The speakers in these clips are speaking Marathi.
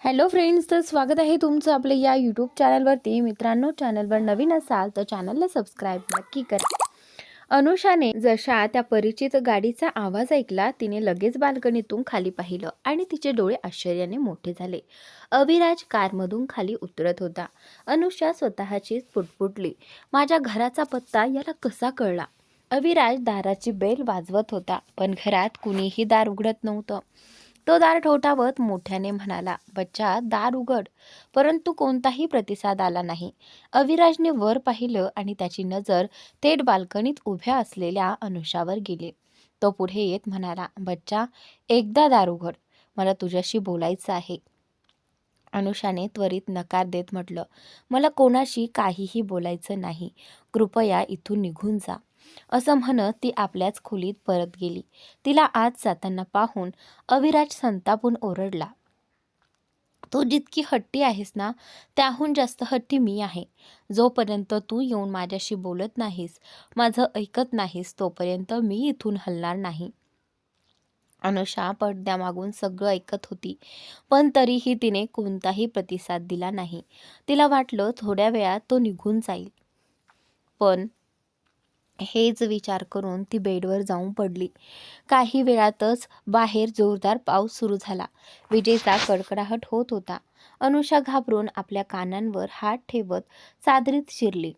हॅलो फ्रेंड्स, तर स्वागत आहे तुमचं आपल्या या यूट्यूब चॅनलवरती. मित्रांनो, चॅनलवर नवीन असाल तर चॅनलला सबस्क्राईब नक्की करा. अनुषाने जशा त्या परिचित गाडीचा आवाज ऐकला, तिने लगेच बाल्कनीतून खाली पाहिलं आणि तिचे डोळे आश्चर्याने मोठे झाले. अविराज कारमधून खाली उतरत होता. अनुषा स्वतःचीच पुटपुटली, माझ्या घराचा पत्ता याला कसा कळला? अविराज दाराची बेल वाजवत होता, पण घरात कुणीही दार उघडत नव्हतं. तो दार ठोठावत मोठ्याने म्हणाला, बच्चा, दार उघड. परंतु कोणताही प्रतिसाद आला नाही. अविराजने वर पाहिलं आणि त्याची नजर थेट बाल्कनीत उभ्या असलेल्या अनुषावर गेली. तो पुढे येत म्हणाला, बच्चा, एकदा दार उघड, मला तुझ्याशी बोलायचं आहे. अनुषाने त्वरित नकार देत म्हटलं, मला कोणाशी काहीही बोलायचं नाही, कृपया इथून निघून जा. असं म्हणत ती आपल्याच खोलीत परत गेली. तिला आत जाताना पाहून अविराज संतापून ओरडला, तू जितकी हट्टी आहेस ना, त्याहून जास्त हट्टी मी आहे. जोपर्यंत तू येऊन माझ्याशी बोलत नाहीस, माझं ऐकत नाहीस, तोपर्यंत मी इथून हलणार नाही. अनुषा पडद्यामागून सगळं ऐकत होती, पण तरीही तिने कोणताही प्रतिसाद दिला नाही. तिला वाटलं थोड्या वेळात तो निघून जाईल, पण हेच विचार करून ती बेडवर जाऊन पडली. काही वेळातच बाहेर जोरदार पाऊस सुरू झाला. विजेचा कडकडाट होत होता. अनुषा घाबरून आपल्या कानांवर हात ठेवत चादरीत शिरली.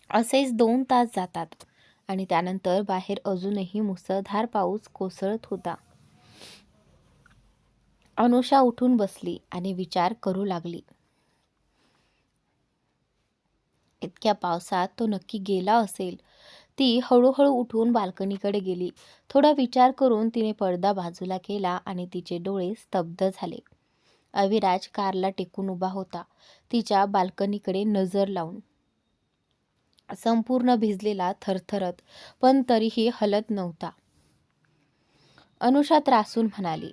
असेच 2 तास जातात आणि त्यानंतर बाहेर अजूनही मुसळधार पाऊस कोसळत होता. अनुषा उठून बसली आणि विचार करू लागली, इतक्या पावसात तो नक्की गेला असेल. ती हळूहळू उठून बाल्कनीकडे गेली. थोडा विचार करून तिने पडदा बाजूला केला आणि तिचे डोळे स्तब्ध झाले. अविराज कारला टेकून उभा होता, तिच्या बाल्कनीकडे नजर लावून. संपूर्ण भिजलेला, थरथरत, पण तरीही हलत नव्हता. अनुषा त्रासून म्हणाली,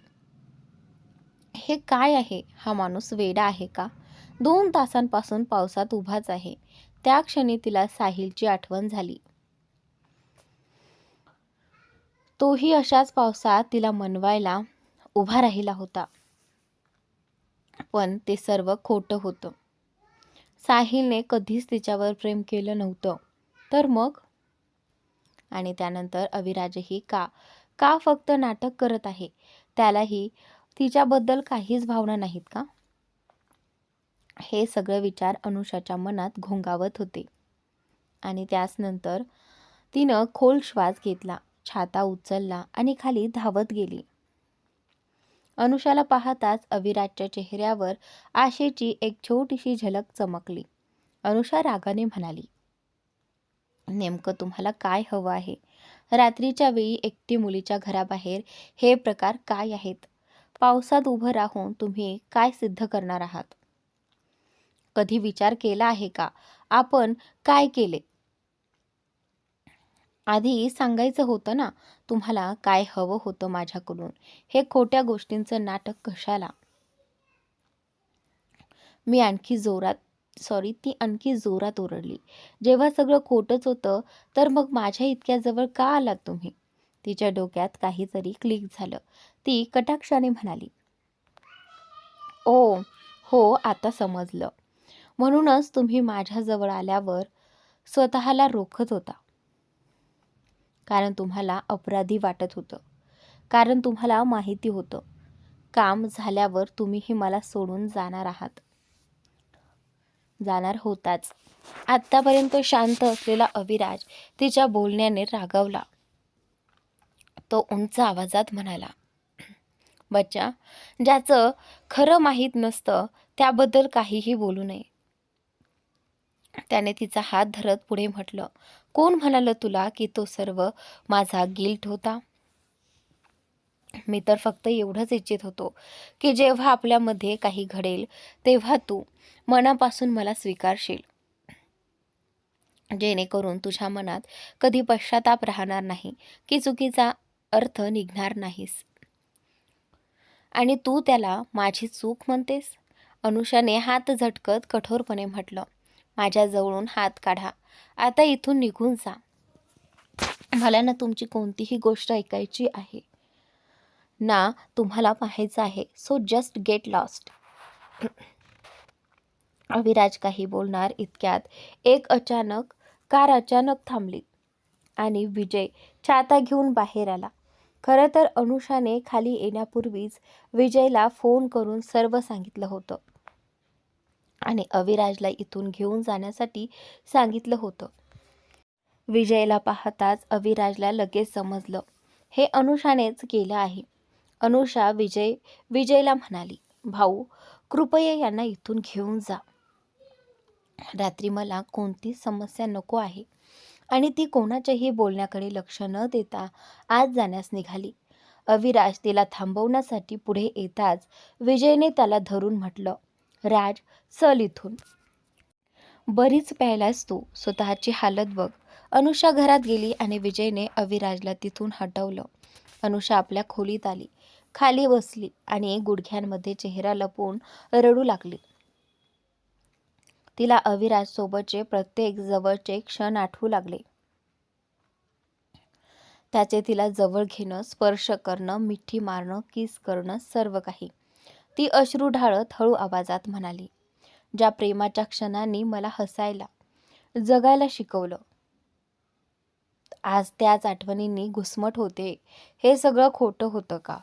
हे काय आहे? हा माणूस वेडा आहे का? 2 तासांपासून पावसात उभाच आहे. त्या क्षणी तिला साहिलची आठवण झाली. तोही अशाच पावसात तिला मनवायला उभा राहिला होता. पण ते सर्व खोटं होतं. साहिलने कधीच तिच्यावर प्रेम केलं नव्हतं. तर मग? आणि त्यानंतर अविराजही का का फक्त नाटक करत आहे? त्यालाही तिच्याबद्दल काहीच भावना नाहीत का? हे सगळे विचार अनुषाच्या मनात घोंगावत होते. आणि त्यानंतर तिनं खोल श्वास घेतला, छाता उचलला आणि खाली धावत गेली. अनुषाला पाहताच अविराजच्या चेहऱ्यावर आशेची एक छोटीशी झलक चमकली. अनुषा रागाने म्हणाली, नेमकं तुम्हाला काय हवं आहे? रात्रीच्या वेळी एकटी मुलीच्या घराबाहेर हे प्रकार काय आहेत? पावसात उभं राहून तुम्ही काय सिद्ध करणार आहात? कधी विचार केला आहे का आपण काय केले? आधी सांगायचं होतं ना, तुम्हाला काय हवं होतं माझ्याकडून. हे खोट्या गोष्टींचं नाटक कशाला? ती आणखी जोरात ओरडली, जेव्हा सगळं खोटंच होतं, तर मग माझ्या इतक्या जवळ का आलात तुम्ही? तिच्या डोक्यात काहीतरी क्लिक झालं. ती कटाक्षाने म्हणाली, ओ हो, आता समजलं. म्हणूनच तुम्ही माझ्याजवळ आल्यावर स्वतःला रोखत होता. कारण तुम्हाला अपराधी वाटत होतं. कारण तुम्हाला माहिती होतं, काम झाल्यावर तुम्हीही मला सोडून जाणार होताच. आत्तापर्यंत शांत असलेला अविराज तिच्या बोलण्याने रागावला. तो उंच आवाजात म्हणाला, बच्चा, ज्याचं खरं माहीत नसतं त्याबद्दल काहीही बोलू नये. त्याने तिचा हात धरत पुढे म्हटलं, कोण म्हणालं तुला की तो सर्व माझा गिल्ट होता? मी तर फक्त एवढंच इच्छित होतो की जेव्हा आपल्यामध्ये काही घडेल तेव्हा तू मनापासून मला स्वीकारशील, जेणेकरून तुझ्या मनात कधी पश्चाताप राहणार नाही, की चुकीचा अर्थ निघणार नाहीस. आणि तू त्याला माझी चूक म्हणतेस? अनुषाने हात झटकत कठोरपणे म्हटलं, माझ्याजवळून हात काढा. आता इथून निघून जा. मला ना तुमची कोणतीही गोष्ट ऐकायची आहे ना तुम्हाला पाहायचं आहे, so just get lost. Aviraj काही बोलणार इतक्यात एक कार अचानक थांबली आणि विजय छाता घेऊन बाहेर आला. खरं तर अनुषाने खाली येण्यापूर्वीच विजयला फोन करून सर्व सांगितलं होतं आणि अविराजला इथून घेऊन जाण्यासाठी सांगितलं होतं. विजयला पाहताच अविराजला लगेच समजलं, हे अनुषानेच केलं आहे. अनुषा विजयला म्हणाली, भाऊ कृपया यांना इथून घेऊन जा. रात्री मला कोणतीच समस्या नको आहे. आणि ती कोणाच्याही बोलण्याकडे लक्ष न देता आज जाण्यास निघाली. अविराज तिला थांबवण्यासाठी पुढे येताच विजयने त्याला धरून म्हटलं, राज चल इथून. बरीच प्यायलास तू, स्वतःची हालत बघ. अनुषा घरात गेली आणि विजयने अविराजला तिथून हटवलं. अनुषा आपल्या खोलीत आली, खाली बसली आणि गुडघ्यांमध्ये चेहरा लपवून रडू लागली. तिला अविराज सोबतचे प्रत्येक जवळचे क्षण आठवू लागले. त्याचे तिला जवळ घेणं, स्पर्श करणं, मिठी मारणं, किस करणं, सर्व काही. ती अश्रू ढाळत हळू आवाजात म्हणाली, ज्या प्रेमाच्या क्षणांनी मला हसायला, जगायला शिकवलं, आज त्याच आठवणींनी घुसमट होते. हे सगळं खोटं होतं का?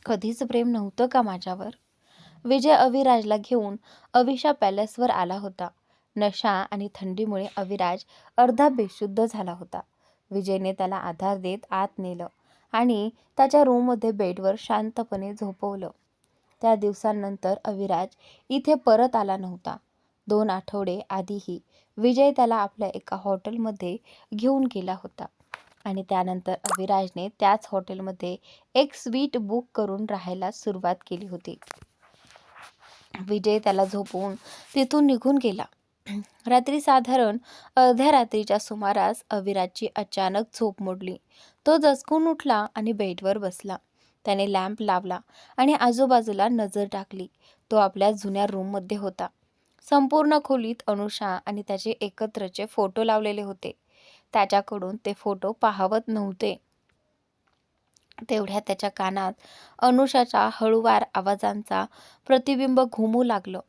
कधीच प्रेम नव्हतं का माझ्यावर? विजय अविराजला घेऊन अविशा पॅलेसवर आला होता. नशा आणि थंडीमुळे अविराज अर्धा बेशुद्ध झाला होता. विजयने त्याला आधार देत आत नेलं आणि त्याच्या रूममध्ये बेडवर शांतपणे झोपवलं. त्या दिवसांनंतर अविराज इथे परत आला नव्हता. 2 आठवडे आधीही विजय त्याला आपल्या एका हॉटेलमध्ये घेऊन गेला होता आणि त्यानंतर अविराजने त्याच हॉटेलमध्ये एक स्वीट बुक करून राहायला सुरुवात केली होती. विजय त्याला झोपवून तिथून निघून गेला. रात्री साधारण अर्ध्या रात्रीच्या सुमारास अविराजची अचानक झोप मोडली. तो दचकून उठला आणि बेडवर बसला. त्याने लॅम्प लावला आणि आजूबाजूला नजर टाकली. तो आपल्या जुन्या रूममध्ये होता. संपूर्ण खोलीत अनुषा आणि त्याचे एकत्रचे फोटो लावलेले होते. त्याच्याकडून ते फोटो पाहवत नव्हते. तेवढ्या त्याच्या कानात अनुषाच्या हळूवार आवाजांचा प्रतिबिंब घुमू लागलं,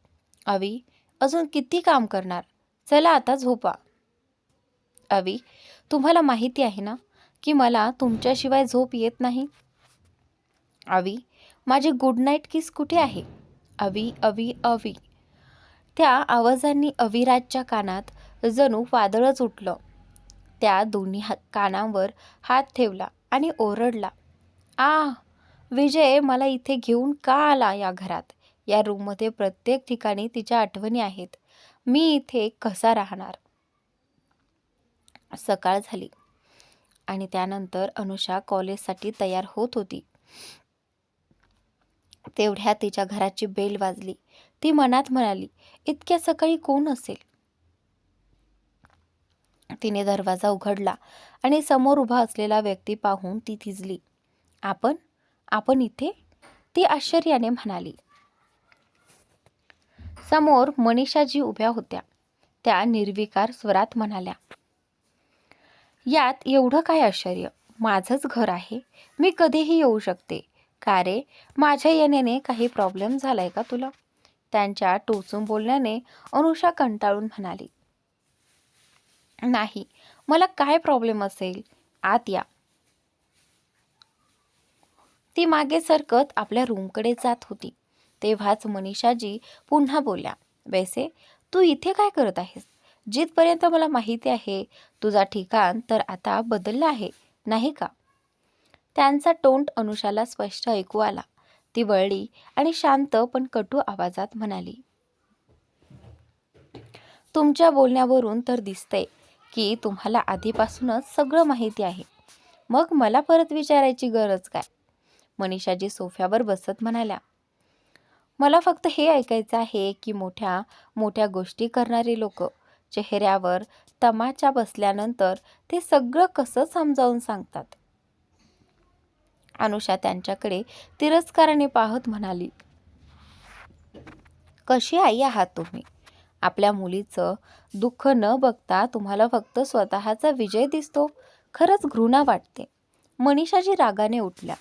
अवी अजून किती काम करणार? चला आता झोपा. अवी, तुम्हाला माहिती आहे ना की मला तुमच्याशिवाय झोप येत नाही. अवी, माझी गुड नाईट किस कुठे आहे? अवी अवी अवी. त्या आवाजांनी अविराजच्या कानात जणू वादळच उठलं. त्या दोन्ही कानांवर हात ठेवला आणि ओरडला, विजय मला इथे घेऊन का आला? या घरात, या रूममध्ये प्रत्येक ठिकाणी तिच्या आठवणी आहेत. मी इथे कसा राहणार? सकाळ झाली आणि त्यानंतर अनुषा कॉलेजसाठी तयार होत होती. तेवढ्या तिच्या घराची बेल वाजली. ती मनात म्हणाली, इतक्या सकाळी कोण असेल? तिने दरवाजा उघडला आणि समोर उभा असलेला व्यक्ती पाहून ती थिजली. आपण इथे? ती आश्चर्याने म्हणाली. समोर मनीषाजी उभ्या होत्या. त्या निर्विकार स्वरात म्हणाल्या, यात एवढं काय आश्चर्य? माझंच घर आहे, मी कधीही येऊ शकते. का रे, माझ्या येण्याने काही प्रॉब्लेम झालाय का तुला? त्यांच्या टोचून बोलण्याने अनुषा कंटाळून म्हणाली, नाही, मला काय प्रॉब्लेम असेल? आत या. ती मागे सरकत आपल्या रूमकडे जात होती. तेव्हाच मनीषाजी पुन्हा बोलल्या, वैसे तू इथे काय करत आहेस? जिथपर्यंत मला माहिती आहे तुझा ठिकाण तर आता बदलला आहे, नाही का? त्यांचा टोन अनुषाला स्पष्ट ऐकू आला. ती वळली आणि शांत पण कटू आवाजात म्हणाली, तुमच्या बोलण्यावरून तर दिसतंय की तुम्हाला आधीपासूनच सगळं माहिती आहे. मग मला परत विचारायची गरज काय? मनीषाजी सोफ्यावर बसत म्हणाल्या, मला फक्त हे ऐकायचं आहे की मोठ्या मोठ्या गोष्टी करणारे लोक चेहऱ्यावर तमाचा बसल्यानंतर ते सगळं कसं समजावून सांगतात? अनुषा त्यांच्याकडे तिरस्काराने पाहत म्हणाली, कशी आई आहात तुम्ही? आपल्या मुलीचं दुःख न बघता तुम्हाला फक्त स्वतःचा विजय दिसतो. खरंच घृणा वाटते. मनीषाजी रागाने उठल्या.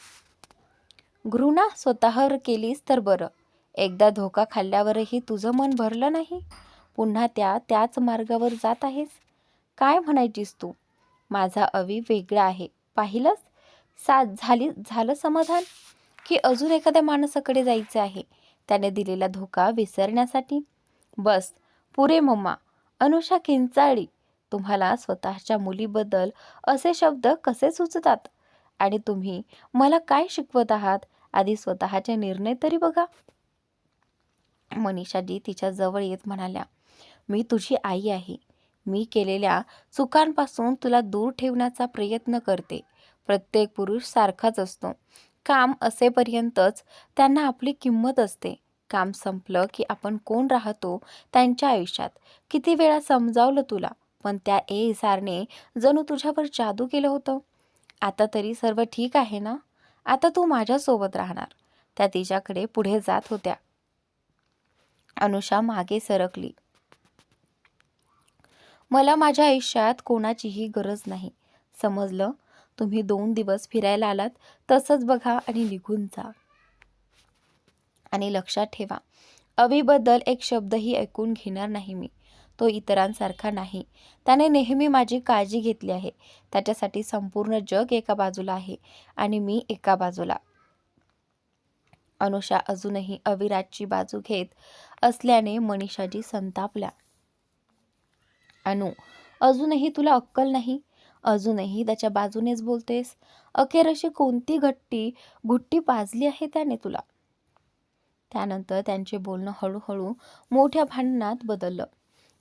घृणा स्वतःवर केलीस तर बरं, एकदा धोका खाल्ल्यावरही तुझं मन भरलं नाही, पुन्हा त्याच मार्गावर जात आहेस. काय म्हणायचीस तू? माझा अवी वेगळा आहे, पाहिलंस? झालं समाधान? की अजून एखाद्या माणसाकडे जायचं आहे त्याने दिलेला धोका विसरण्यासाठी? बस, पुरे मम्मा. अनुषा किंचाळली. तुम्हाला स्वतःच्या मुलीबद्दल असे शब्द कसे सुचतात? आणि तुम्ही मला काय शिकवत आहात? आधी स्वतःचे निर्णय तरी बघा. मनीषाजी तिच्या जवळ येत म्हणाल्या, मी तुझी आई आहे. मी केलेल्या चुकांपासून तुला दूर ठेवण्याचा प्रयत्न करते. प्रत्येक पुरुष सारखाच असतो. काम असेपर्यंतच त्यांना आपली किंमत असते. काम संपलं की आपण कोण राहतो त्यांच्या आयुष्यात. किती वेळा समजावलं तुला, पण त्या सारने जणू तुझ्यावर जादू केलं होतं. आता तरी सर्व ठीक आहे ना? आता तू माझ्यासोबत राहणार. त्या तिच्याकडे पुढे जात होत्या. अनुषा मागे सरकली. मला माझ्या आयुष्यात कोणाचीही गरज नाही, समजलं? तुम्ही 2 दिवस फिरायला आलात तसंच बघा आणि निघून जा. आणि लक्षात ठेवा, अभिबद्दल एक शब्दही ऐकून घेणार नाही मी. तो इतरांसारखा नाही. त्याने नेहमी माझी काळजी घेतली आहे. त्याच्यासाठी संपूर्ण जग एका बाजूला आहे आणि मी एका बाजूला. अनुषा अजूनही अविराजची बाजू घेत असल्याने मनीषाजी संतापल्या. अनु, अजूनही तुला अक्कल नाही? अजूनही त्याच्या बाजूनेच बोलतेस? अखेर अशी कोणती गुट्टी पाजली आहे त्याने तुला? त्यानंतर त्यांचे बोलणं हळूहळू मोठ्या भांडणात बदललं.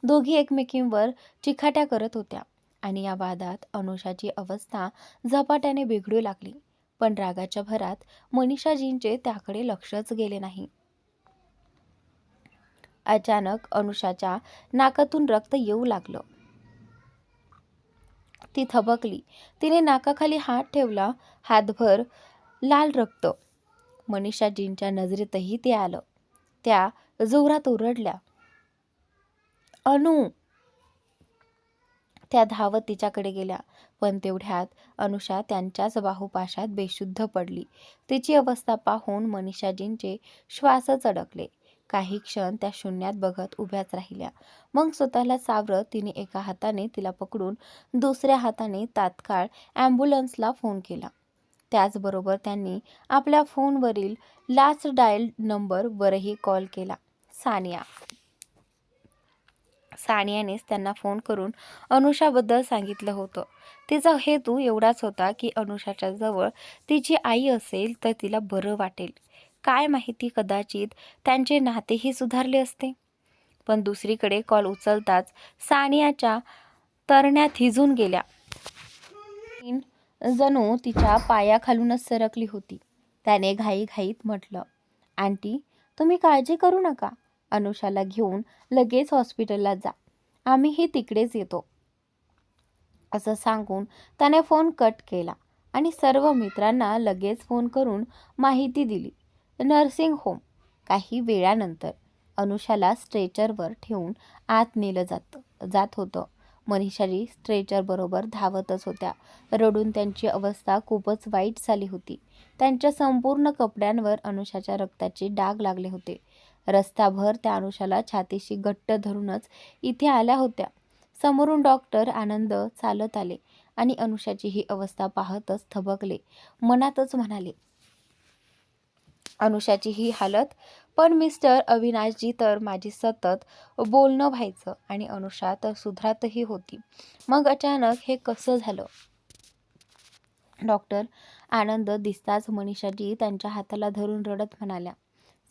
दोघी एकमेकींवर चिखाट्या करत होत्या आणि या वादात अनुषाची अवस्था झपाट्याने बिघडू लागली. पण रागाच्या भरात मनीषाजींचे त्याकडे लक्षच गेले नाही. अचानक अनुषाच्या नाकातून रक्त येऊ लागलं. ती थबकली. तिने नाकाखाली हात ठेवला. हातभर लाल रक्त. मनीषाजींच्या नजरेतही ते आलं. त्या जोरात ओरडल्या, अनु! त्या धावत तिच्याकडे गेल्या, पण तेवढ्यात अनुषा त्यांच्याच बाहुपाशात बेशुद्ध पडली. तिची अवस्था पाहून मनीषाजींचे श्वासच अडकले. काही क्षण त्या शून्यात बघत उभ्याच राहिल्या. मग स्वतःला सावरत तिने एका हाताने तिला पकडून दुसऱ्या हाताने तात्काळ ॲम्ब्युलन्सला फोन केला. त्याचबरोबर त्यांनी आपल्या फोनवरील लास्ट डायल नंबरवरही कॉल केला. सानियानेच त्यांना फोन करून अनुषाबद्दल सांगितलं होतं. तिचा हेतू एवढाच होता की अनुषाच्या जवळ तिची आई असेल तर तिला बरं वाटेल. काय माहिती, कदाचित त्यांचे नातेही सुधारले असते. पण दुसरीकडे कॉल उचलताच सानियाच्या तरण्या थिजून गेल्या. जणू तिच्या पायाखालूनच सरकली होती. त्याने घाईघाईत म्हटलं, आंटी, तुम्ही काळजी करू नका. अनुषाला घेऊन लगेच हॉस्पिटलला जा. आम्हीही तिकडेच येतो. असं सांगून त्याने फोन कट केला आणि सर्व मित्रांना लगेच फोन करून माहिती दिली. Nursing home. काही वेळानंतर अनुषाला स्ट्रेचरवर ठेवून आत नेलं जात होतं. मनीषाजी स्ट्रेचरबरोबर धावतच होत्या. रडून त्यांची अवस्था खूपच वाईट झाली होती. त्यांच्या संपूर्ण कपड्यांवर अनुषाच्या रक्ताचे डाग लागले होते. रस्ताभर त्या अनुषाला छातीशी घट्ट धरूनच इथे आल्या होत्या. समोरून डॉक्टर आनंद चालत आले आणि अनुषाची ही अवस्था पाहतच थबकले. मनातच म्हणाले, अनुषाची ही हालत. पण मिस्टर अविनाशजी तर माझी सतत बोलणं व्हायचं आणि अनुषा तर सुधारतही होती. मग अचानक हे कसं झालं? डॉक्टर आनंद दिसताच मनीषाजी त्यांच्या हाताला धरून रडत म्हणाल्या,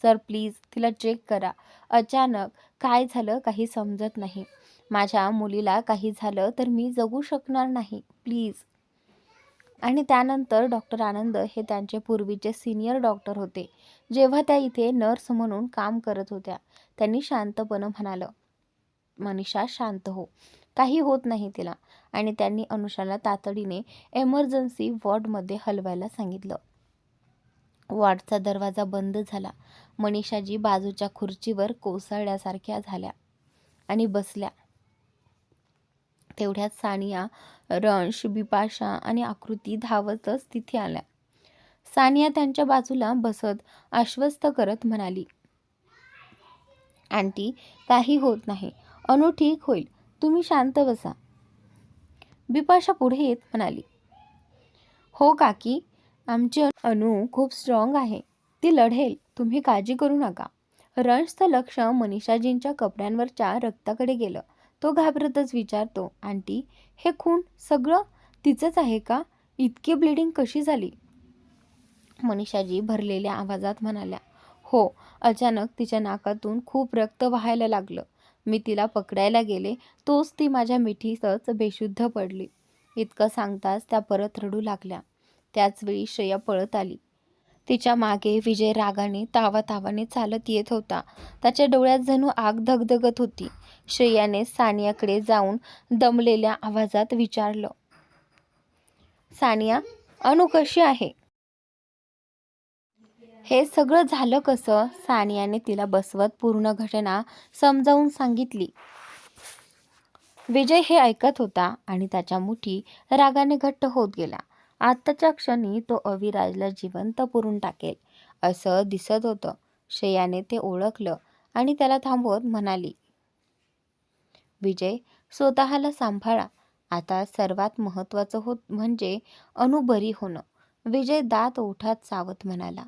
सर प्लीज तिला चेक करा. अचानक काय झालं काही समजत नाही. माझ्या मुलीला काही झालं तर मी जगू शकणार नाही, प्लीज. आणि त्यानंतर डॉक्टर आनंद हे त्यांचे पूर्वीचे सिनियर डॉक्टर होते. जेव्हा त्या इथे नर्स म्हणून काम करत होत्या. त्यांनी शांतपणे म्हणालं, मनीषा शांत हो, काही होत नाही तिला. आणि त्यांनी अनुषाला तातडीने एमर्जन्सी वॉर्डमध्ये हलवायला सांगितलं. वॉर्डचा दरवाजा बंद झाला. मनीषाजी बाजूच्या खुर्चीवर कोसळल्यासारख्या झाल्या आणि बसल्या. तेवढ्यात सानिया, रंश, बिपाशा आणि आकृती धावतच तिथे आल्या. सानिया त्यांच्या बाजूला बसत आश्वस्त करत म्हणाली, आंटी, काही होत नाही. अनु ठीक होईल. तुम्ही शांत बसा. बिपाशा पुढे येत म्हणाली, हो काकी, आमची अनु खूप स्ट्रॉंग आहे. ती लढेल. तुम्ही काळजी करू नका. रंशचं लक्ष मनीषाजींच्या कपड्यांवरच्या रक्ताकडे गेलं. तो घाबरतच विचारतो, आंटी, हे खून सगळं तिचंच आहे का? इतकी ब्लिडिंग कशी झाली? मनीषाजी भरलेल्या आवाजात म्हणाल्या, हो, अचानक तिच्या नाकातून खूप रक्त वाहायला लागलं. मी तिला पकडायला गेले तोच ती माझ्या मिठीतच बेशुद्ध पडली. इतकं सांगताच त्या परत रडू लागल्या. त्याचवेळी श्रेया पळत आली. तिच्या मागे विजय रागाने तावातावाने चालत येत होता. त्याच्या डोळ्यात जणू आग धगधगत होती. श्रेयाने सानियाकडे जाऊन दमलेल्या आवाजात विचारलं, सानिया, अनु कशी आहे? हे सगळं झालं कसं? सानियाने तिला बसवत पूर्ण घटना समजावून सांगितली. विजय हे ऐकत होता आणि त्याच्या मुठी रागाने घट्ट होत गेला. आत्ताच्या क्षणी तो अविराजला जिवंत पुरून टाकेल असं दिसत होतं. श्रेयाने ते ओळखलं आणि त्याला थांबवत म्हणाली, विजय, स्वतःला सांभाळा. आता सर्वात महत्त्वाचं म्हणजे अनु बरी होणं. विजय दात ओठात चावत म्हणाला,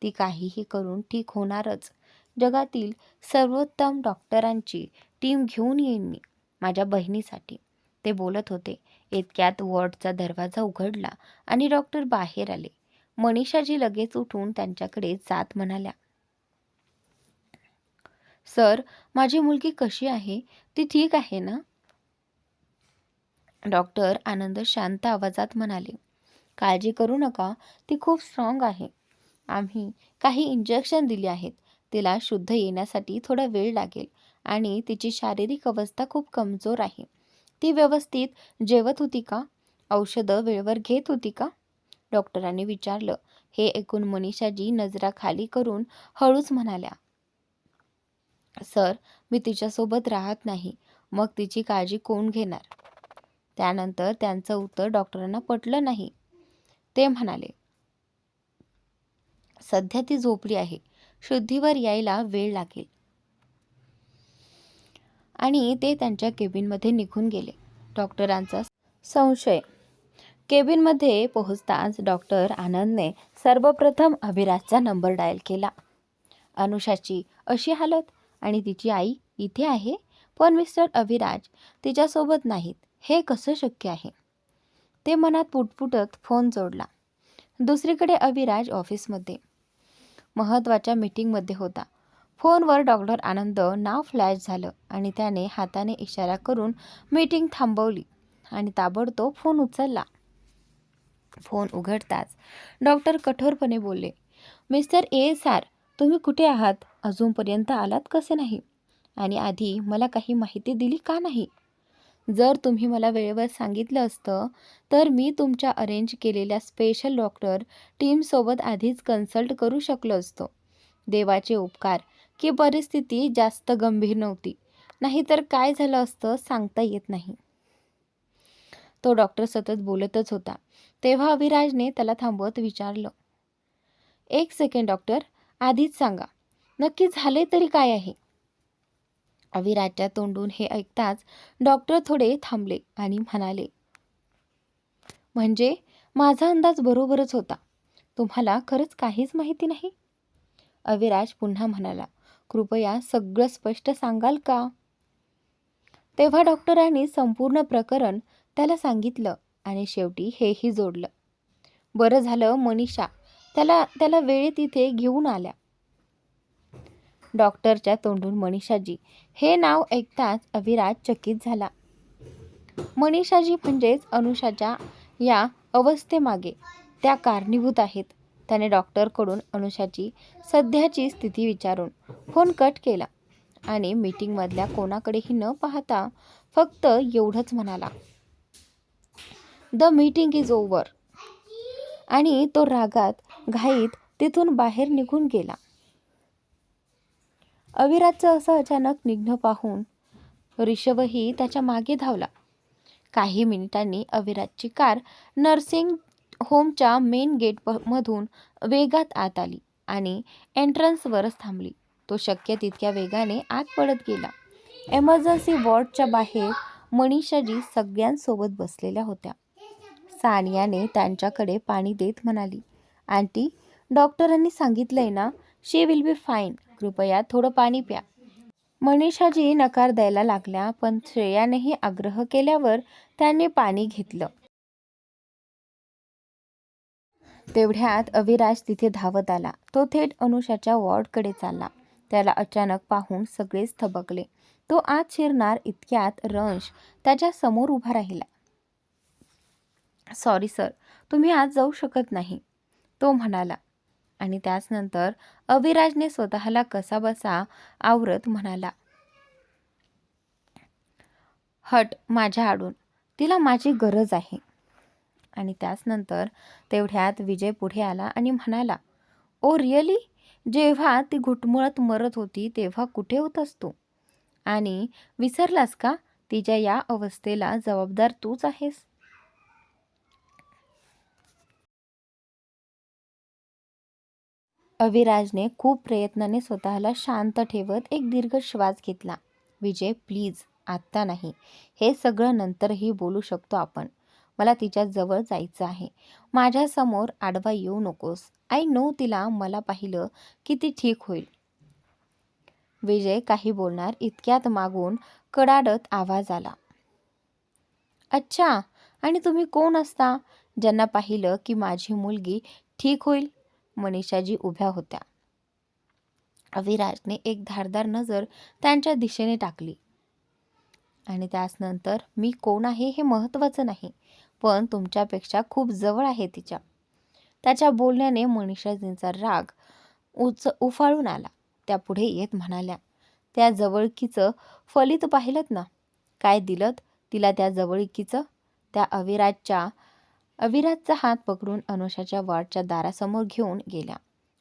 ती काहीही करून ठीक होणारच. जगातील सर्वोत्तम डॉक्टरांची टीम घेऊन येईन मी माझ्या बहिणीसाठी. ते बोलत होते. इतक्यात वॉर्डचा दरवाजा उघडला आणि डॉक्टर बाहेर आले. मनीषाजी लगेच उठून त्यांच्याकडे जात म्हणाल्या, सर, माझी मुलगी कशी आहे? ती ठीक आहे ना? डॉक्टर आनंद शांत आवाजात म्हणाले, काळजी करू नका, ती खूप स्ट्रॉंग आहे. आम्ही काही इंजेक्शन दिली आहेत. तिला शुद्ध येण्यासाठी थोडा वेळ लागेल आणि तिची शारीरिक अवस्था खूप कमजोर आहे. ती व्यवस्थित जेवत होती का? औषधं वेळेवर घेत होती का? डॉक्टरांनी विचारलं. हे ऐकून मनीषाजी नजरा खाली करून हळूच म्हणाल्या, सर, मी तिच्यासोबत राहत नाही. मग तिची काळजी कोण घेणार? त्यानंतर त्यांचं उत्तर डॉक्टरांना पटलं नाही. ते म्हणाले, सध्या ती झोपली आहे. शुद्धीवर यायला वेळ लागेल. आणि ते त्यांच्या केबिनमध्ये निघून गेले. डॉक्टरांचा संशय. केबिनमध्ये पोहोचताच डॉक्टर आनंदने सर्वप्रथम अभिराजचा नंबर डायल केला. अनुषाची अशी हालत आणि तिची आई इथे आहे, पण मिस्टर अभिराज तिच्यासोबत नाहीत. हे कसं शक्य आहे? ते मनात पुटपुटत फोन जोडला. दुसरीकडे अभिराज ऑफिसमध्ये महत्त्वाच्या मीटिंगमध्ये होता. फोनवर डॉक्टर आनंद नाव फ्लॅश झालं आणि त्याने हाताने इशारा करून मीटिंग थांबवली आणि ताबडतोब फोन उचलला. फोन उघडताच डॉक्टर कठोरपणे बोलले, मिस्टर ASR, तुम्ही कुठे आहात? अजूनपर्यंत आलात कसे नाही? आणि आधी मला काही माहिती दिली का नाही? जर तुम्ही मला वेळेवर सांगितलं असतं तर मी तुमच्या अरेंज केलेल्या स्पेशल डॉक्टर टीमसोबत आधीच कन्सल्ट करू शकलो असतो. देवाचे उपकार की परिस्थिती जास्त गंभीर नव्हती. नाहीतर काय झालं असतं सांगता येत नाही. तो डॉक्टर सतत बोलतच होता. तेव्हा अभिराजने त्याला थांबवत विचारलं, एक सेकंड डॉक्टर, आधीच सांगा, नक्की झाले तरी काय आहे? अभिराजच्या तोंडून हे ऐकताच डॉक्टर थोडे थांबले आणि म्हणाले, म्हणजे माझा अंदाज बरोबरच होता. तुम्हाला खरंच काहीच माहिती नाही? अभिराज पुन्हा म्हणाला, कृपया सगळं स्पष्ट सांगाल का? तेव्हा डॉक्टरांनी संपूर्ण प्रकरण त्याला सांगितलं आणि शेवटी हेही जोडलं. बरं झालं मनीषा त्याला वेळेत इथे घेऊन आल्या. डॉक्टरच्या तोंडून मनीषाजी हे नाव ऐकताच अभिराज चकित झाला. मनीषाजी म्हणजेच अनुषाच्या या अवस्थेमागे त्या कारणीभूत आहेत. त्याने डॉक्टरकडून अनुषाची सध्याची स्थिती विचारून फोन कट केला आणि मीटिंगमधल्या कोणाकडेही न पाहता फक्त एवढंच म्हणाला, द मीटिंग इज ओव्हर. आणि तो रागात घाईत तिथून बाहेर निघून गेला. अविराजचं असं अचानक निघणं पाहून ऋषभही त्याच्या मागे धावला. काही मिनिटांनी अविराजची कार नर्सिंग होमच्या मेन मधून वेगात आत आली आणि एंट्रन्सवरच थांबली. तो शक्य तितक्या वेगाने आत पडत गेला. एमर्जन्सी वॉर्डच्या बाहेर मनीषाजी सगळ्यांसोबत बसलेल्या होत्या. सानियाने त्यांच्याकडे पाणी देत म्हणाली, आंटी, डॉक्टरांनी सांगितलंय ना, शी विल बी फाईन. कृपया थोडं पाणी प्या. मनीषाजी नकार द्यायला लागल्या, पण श्रेयानेही आग्रह केल्यावर त्यांनी पाणी घेतलं. तेवढ्यात अविराज तिथे धावत आला. तो थेट अनुषाच्या वॉर्डकडे चालला. त्याला अचानक पाहून सगळेच थबकले. तो आत शिरणार इतक्यात रंश त्याच्या समोर उभा राहिला. सॉरी सर, तुम्ही आज जाऊ शकत नाही, तो म्हणाला. आणि त्याचनंतर अविराजने स्वतःला कसाबसा आवरत म्हणाला, हट माझ्या आडून, तिला माझी गरज आहे. आणि त्याचनंतर तेवढ्यात विजय पुढे आला आणि म्हणाला, ओ रिअली? जेव्हा ती घुटमळत मरत होती तेव्हा कुठे होतास तू? आणि विसरलास का, तिच्या या अवस्थेला जबाबदार तूच आहेस. अविराजने खूप प्रयत्नाने स्वतःला शांत ठेवत एक दीर्घ श्वास घेतला. विजय प्लीज, आत्ता नाही, हे सगळं नंतरही बोलू शकतो आपण. मला तिच्या जवळ जायचं आहे. माझ्यासमोर आडवा येऊ नकोस. आय नो तिला मला पाहिलं की ती ठीक होईल. विजय काही बोलणार इतक्यात मागून कडाडत आवाज आला, अच्छा, आणि तुम्ही कोण असता ज्यांना पाहिलं की माझी मुलगी ठीक होईल? मनीषाजी उभ्या होत्या. अविराजने एक धारदार नजर त्यांच्या दिशेने टाकली. आणि त्यानंतर मी कोण आहे हे महत्त्वाचं नाही, पण तुमच्यापेक्षा खूप जवळ आहे तिच्या. त्याच्या बोलण्याने मनीषाजींचा राग उफाळून आला. त्या पुढे येत म्हणाल्या, त्या जवळकीचं फलित पाहिलंत ना, काय दिलं तिला त्या जवळकीचं? त्या अविराजचा हात पकडून अनुषाच्या वॉर्डच्या दारासमोर घेऊन गेल्या.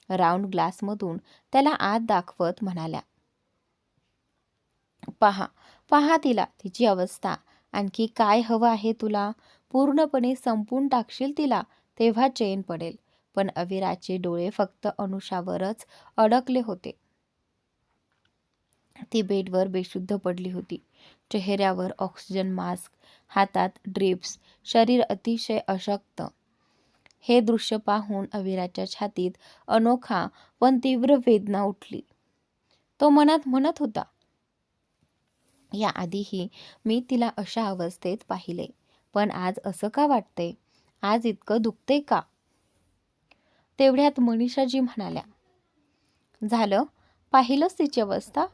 राऊंड ग्लासमधून त्याला आत दाखवत म्हणाल्या, पहा पहा तिला, तिची अवस्था. आणखी काय हवं आहे तुला? पूर्णपणे संपून टाकशील तिला, तेव्हा चैन पडेल. पण अविराजचे डोळे फक्त अनुषावरच अडकले होते. ती बेडवर बेशुद्ध पडली होती. चेहऱ्यावर ऑक्सिजन मास्क, हातात ड्रिप्स, शरीर अतिशय अशक्त. हे दृश्य पाहून अविराजच्या छातीत अनोखा पण तीव्र वेदना उठली. तो मनात म्हणत होता, याआधीही मी तिला अशा अवस्थेत पाहिले, पण आज असं का वाटतंय? आज इतकं दुखतंय का? तेवढ्यात मनीषाजी म्हणाल्या, झालं, पाहिलंच तिची अवस्था?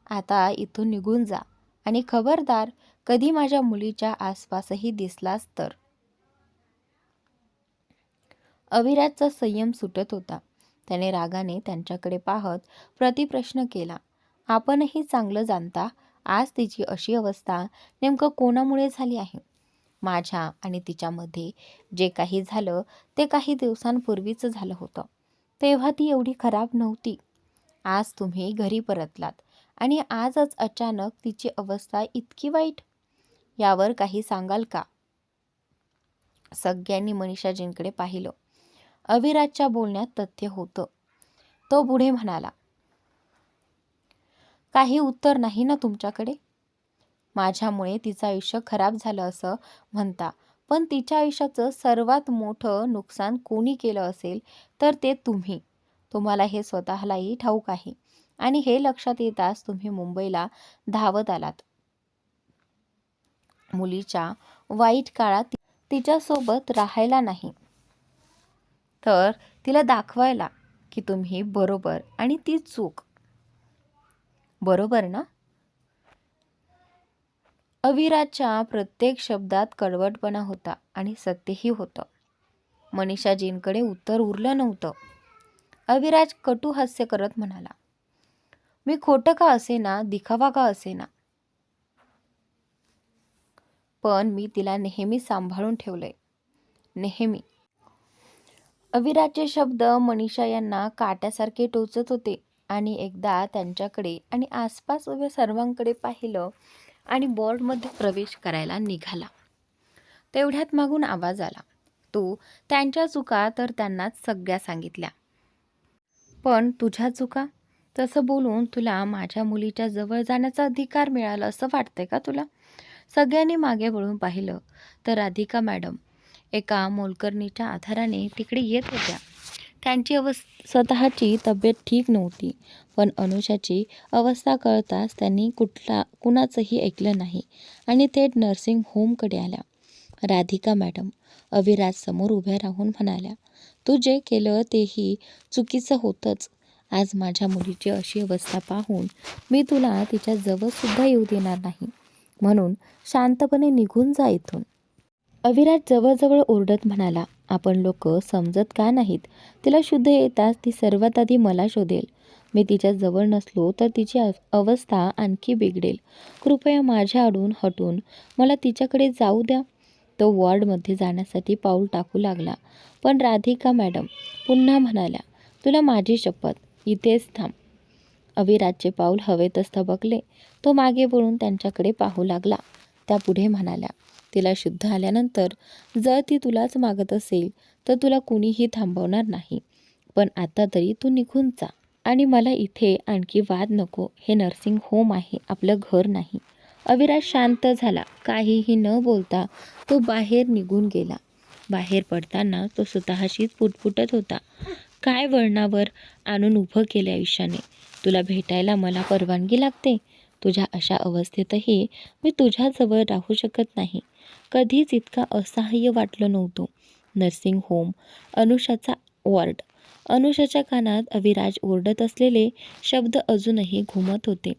आता इथून निघून जा आणि खबरदार कधी माझ्या मुलीच्या आसपासही दिसलास तर. अविराजचा संयम सुटत होता. त्याने रागाने त्यांच्याकडे पाहत प्रतिप्रश्न केला, आपणही चांगलं जाणता आज तिची अशी अवस्था नेमकं कोणामुळे झाली आहे? माझ्या आणि तिच्यामध्ये जे काही झालं ते काही दिवसांपूर्वीच झालं होतं. तेव्हा ती एवढी खराब नव्हती. आज तुम्ही घरी परतलात आणि आजच अचानक तिची अवस्था इतकी वाईट. यावर काही सांगाल का? सगळ्यांनी मनीषाजींकडे पाहिलं. अविराजच्या बोलण्यात तथ्य होतं. तो पुढे म्हणाला, काही उत्तर नाही ना तुमच्याकडे? माझ्यामुळे तिचं आयुष्य खराब झालं असं म्हणता, पण तिच्या आयुष्याचं सर्वात मोठं नुकसान कोणी केलं असेल तर ते तुम्ही. तुम्हाला हे स्वतःलाही ठाऊक आहे. आणि हे लक्षात येताच तुम्ही मुंबईला धावत आलात. मुलीच्या वाईट काळात तिच्यासोबत राहायला नाही, तर तिला दाखवायला की तुम्ही बरोबर आणि ती चूक. बरोबर ना? अविराजच्या प्रत्येक शब्दात कडवटपणा होता आणि सत्यही होतं. मनीषाजींकडे उत्तर उरलं नव्हतं. अविराज कटू हास्य करत म्हणाला, मी खोटं का असेना, दिखावा का असेना, पण मी तिला नेहमी सांभाळून ठेवलंय, नेहमी. अविराजचे शब्द मनीषा यांना काट्यासारखे टोचत होते. आणि एकदा त्यांच्याकडे आणि आसपास उभ्या सर्वांकडे पाहिलं आणि बॉर्डमध्ये प्रवेश करायला निघाला. तेवढ्यात मागून आवाज आला, तू त्यांच्या चुका तर त्यांनाच सगळ्या सांगितल्या, पण तुझ्या चुका? तसं बोलून तुला माझ्या मुलीच्या जवळ जाण्याचा अधिकार मिळाला असं वाटतंय का तुला? सगळ्यांनी मागे वळून पाहिलं तर राधिका मॅडम एका मोलकरणीच्या आधाराने तिकडे येत होत्या. त्यांची स्वतःची तब्येत ठीक नव्हती, पण अनुषाची अवस्था कळताच त्यांनी कुणाचंही ऐकलं नाही आणि थेट नर्सिंग होमकडे आल्या. राधिका मॅडम अविराज समोर उभ्या राहून म्हणाल्या, तू जे केलं तेही चुकीचं होतंच. आज माझ्या मुलीची अशी अवस्था पाहून मी तुला तिच्या जवळसुद्धा येऊ देणार नाही, म्हणून शांतपणे निघून जा इथून. अविराज जवळजवळ ओरडत म्हणाला, आपण लोक समजत का नाहीत? तिला शुद्ध येताच ती सर्वात आधी मला शोधेल. मी तिच्या जवळ नसलो तर तिची अवस्था आणखी बिघडेल. कृपया माझ्या आडून हटून मला तिच्याकडे जाऊ द्या. तो वॉर्डमध्ये जाण्यासाठी पाऊल टाकू लागला, पण राधिका मॅडम पुन्हा म्हणाल्या, तुला माझी शपथ, इथेच थांब. अविराजचे पाऊल हवेतच थबकले. तो मागे वळून त्यांच्याकडे पाहू लागला. त्या पुढे म्हणाल्या, तिला शुद्ध आल्यानंतर जर ती तुलाच मागत असेल तर तुला कुणीही थांबवणार नाही, पण आता तरी तू निघून जा. आणि मला इथे आणखी वाद नको. हे नर्सिंग होम आहे, आपलं घर नाही. अविराज शांत झाला. काहीही न बोलता तो बाहेर निघून गेला. बाहेर पडताना तो स्वतःशीच पुटपुटत होता, काय वळणावर आणून उभं केलं आयुष्याने. तुला भेटायला मला परवानगी लागते. तुझ्या अशा अवस्थेतही मी तुझ्याजवळ राहू शकत नाही. कधीच इतका असहाय्य वाटलं नव्हतं. नर्सिंग होम, अनुषाचा वॉर्ड. अनुषाच्या कानात अविराज ओरडत असलेले शब्द अजूनही घुमत होते,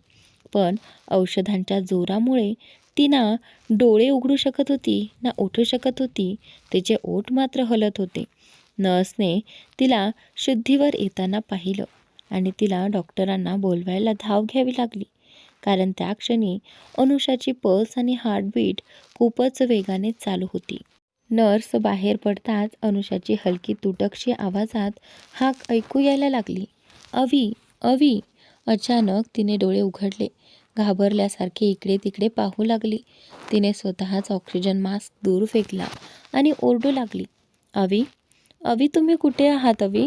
पण औषधांच्या जोरामुळे ती ना डोळे उघडू शकत होती ना उठू शकत होती. तिचे ओठ मात्र हलत होते. नर्सने तिला शुद्धीवर येताना पाहिलं आणि तिला डॉक्टरांना बोलवायला धाव घ्यावी लागली, कारण त्या क्षणी अनुषाची पल्स आणि हार्टबीट खूपच वेगाने चालू होती. नर्स बाहेर पडताच अनुषाची हलकी तुटकशी आवाजात हाक ऐकू यायला लागली, अवी, अवी. अचानक तिने डोळे उघडले. घाबरल्यासारखी इकडे तिकडे पाहू लागली. तिने स्वतःच ऑक्सिजन मास्क दूर फेकला आणि ओरडू लागली, अवी, अवी, तुम्ही कुठे आहात अवी?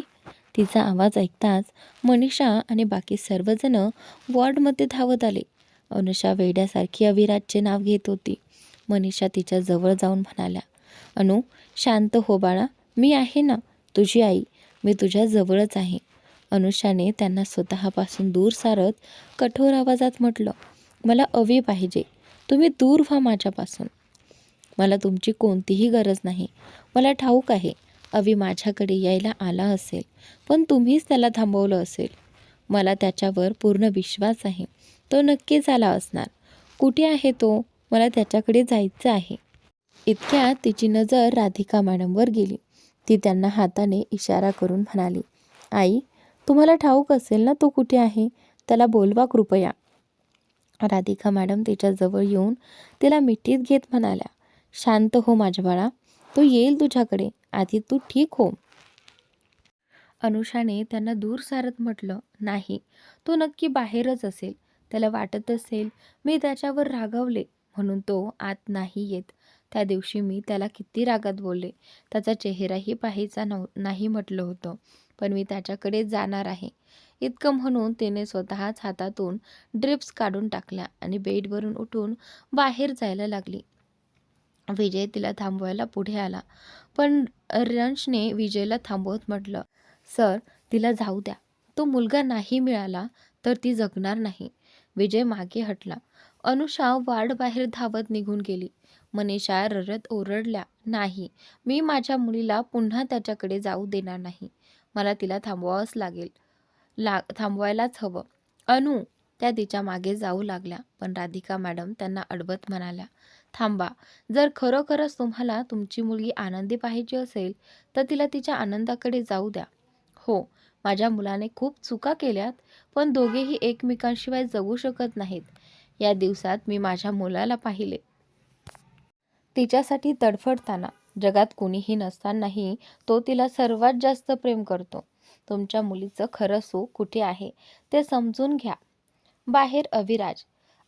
तिचा आवाज ऐकताच मनीषा आणि बाकी सर्वजण वॉर्डमध्ये धावत आले. अनुषा वेड्यासारखी अविराजचे नाव घेत होती. मनीषा तिच्या जवळ जाऊन म्हणाल्या, अनु, शांत हो बाळा, मी आहे ना, तुझी आई. मी तुझ्या जवळच आहे. अनुषाने त्यांना स्वतःपासून दूर सारत कठोर आवाजात म्हटलं, मला अवी पाहिजे. तुम्ही दूर व्हा माझ्यापासून. मला तुमची कोणतीही गरज नाही. मला ठाऊक आहे अवी माझ्याकडे यायला आला असेल, पण तुम्हीच त्याला थांबवलं असेल. मला त्याच्यावर पूर्ण विश्वास आहे. तो नक्कीच आला असणार. कुठे आहे तो? मला त्याच्याकडे जायचं आहे. इतक्यात तिची नजर राधिका मॅडमवर गेली. ती त्यांना हाताने इशारा करून म्हणाली, आई, तुम्हाला ठाऊक असेल ना तो कुठे आहे? त्याला बोलवा कृपया. राधिका मॅडम तिच्याजवळ येऊन तिला मिठीत घेत म्हणाल्या, शांत हो माझ्या बाळा, तो येईल तुझ्याकडे. आधी तू ठीक हो. अनुषाने त्यांना दूर सारत म्हटलं, नाही, तो नक्की बाहेरच असेल. त्याला वाटत असेल मी त्याच्यावर रागावले म्हणून तो आत नाही येत. त्या दिवशी मी त्याला किती रागात बोलले. त्याचा चेहराही पाहायचा नाही म्हटलं होतं, पण मी त्याच्याकडे जाणार आहे. इतकं म्हणून तिने स्वतःच हातातून ड्रिप्स काढून टाकल्या आणि बेडवरून उठून बाहेर जायला लागली. विजय तिला थांबवायला पुढे आला, पण रंशने विजयला थांबवत म्हटलं, सर, तिला जाऊ द्या. तो मुलगा नाही मिळाला तर ती जगणार नाही. विजय मागे हटला. अनुषा वार्ड बाहेर धावत निघून गेली. मनीषा रडत ओरडल्या, नाही, मी माझ्या मुलीला पुन्हा त्याच्याकडे जाऊ देणार नाही. मला तिला थांबवावंच लागेल. थांबवायलाच हवं. अनु, त्या तिच्या मागे जाऊ लागल्या, पण राधिका मॅडम त्यांना अडवत म्हणाल्या, थांबा. जर खरोखरच तुम्हाला तुमची मुलगी आनंदी पाहिजे असेल तर तिला तिच्या आनंदाकडे जाऊ द्या. हो, माझ्या मुलाने खूप चुका केल्यात, पण दोघेही एकमेकांशिवाय जगू शकत नाहीत. या दिवसात मी माझ्या मुलाला पाहिले, तिच्यासाठी तडफडताना. जगात कुणीही नसतानाही तो तिला सर्वात जास्त प्रेम करतो. तुमच्या मुलीचं खरं सुख कुठे आहे ते समजून घ्या. बाहेर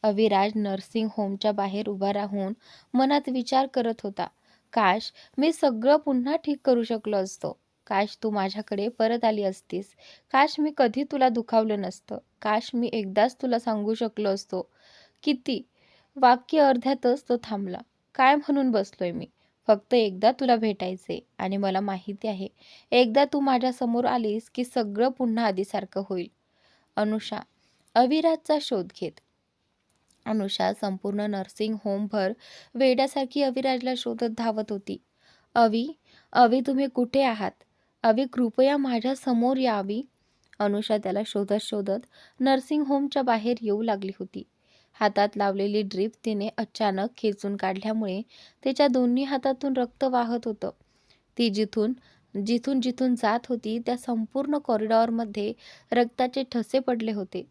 अविराज नर्सिंग होमच्या बाहेर उभा राहून मनात विचार करत होता. काश मी सगळं पुन्हा ठीक करू शकलो असतो. काश तू माझ्याकडे परत आली असतीस. काश मी कधी तुला दुखावलं नसतं. काश मी एकदाच तुला सांगू शकलो असतो. किती वाक्य अर्ध्यातच तो थांबला. काय म्हणून बसलोय मी? फक्त एकदा तुला भेटायचे आणि मला माहिती आहे एकदा तू माझ्यासमोर आलीस की सगळं पुन्हा आधीसारखं होईल. अनुषा अविराजचा शोध घेत. अनुषा संपूर्ण नर्सिंग होमभर वेड्यासारखी अविराजला शोधत धावत होती. अवी, अवी तुम्ही कुठे आहात? अवी कृपया माझ्या समोर या अवी. अनुषा त्याला शोधत शोधत नर्सिंग होमच्या बाहेर येऊ लागली होती. हातात लावलेली ड्रीप तिने अचानक खेचून काढल्यामुळे तिच्या दोन्ही हातातून रक्त वाहत होतं. ती जिथून जिथून जिथून जात होती त्या संपूर्ण कॉरिडॉरमध्ये रक्ताचे ठसे पडले होते.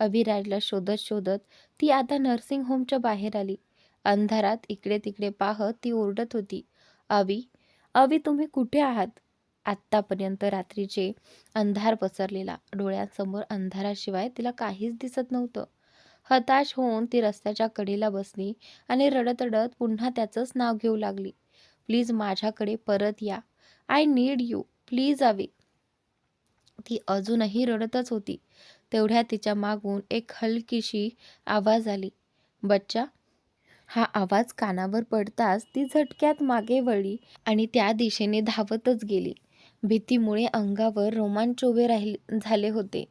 अभिराजला शोधत शोधत ती आता नर्सिंग होमच्या बाहेर आली. अंधारात इकडे तिकडे पाहत ती ओरडत होती, अवी, अवी तुम्ही कुठे आहात? आत्तापर्यंत रात्रीचे अंधार पसरलेला, डोळ्यांसमोर अंधाराशिवाय तिला काहीच दिसत नव्हतं. हताश होऊन ती रस्त्याच्या कडेला बसली आणि रडत रडत पुन्हा त्याचंच नाव घेऊ लागली. प्लीज माझ्याकडे परत या. I need you. प्लीज अवी. ती अजूनही रडतच होती. तेवढ्या तिच्या मागून एक हलकीशी आवाज आली, बच्चा. हा आवाज कानावर पडताच ती झटक्यात मागे वळली आणि त्या दिशेने धावतच गेली. भीतीमुळे अंगावर रोमांच उभे झाले होते.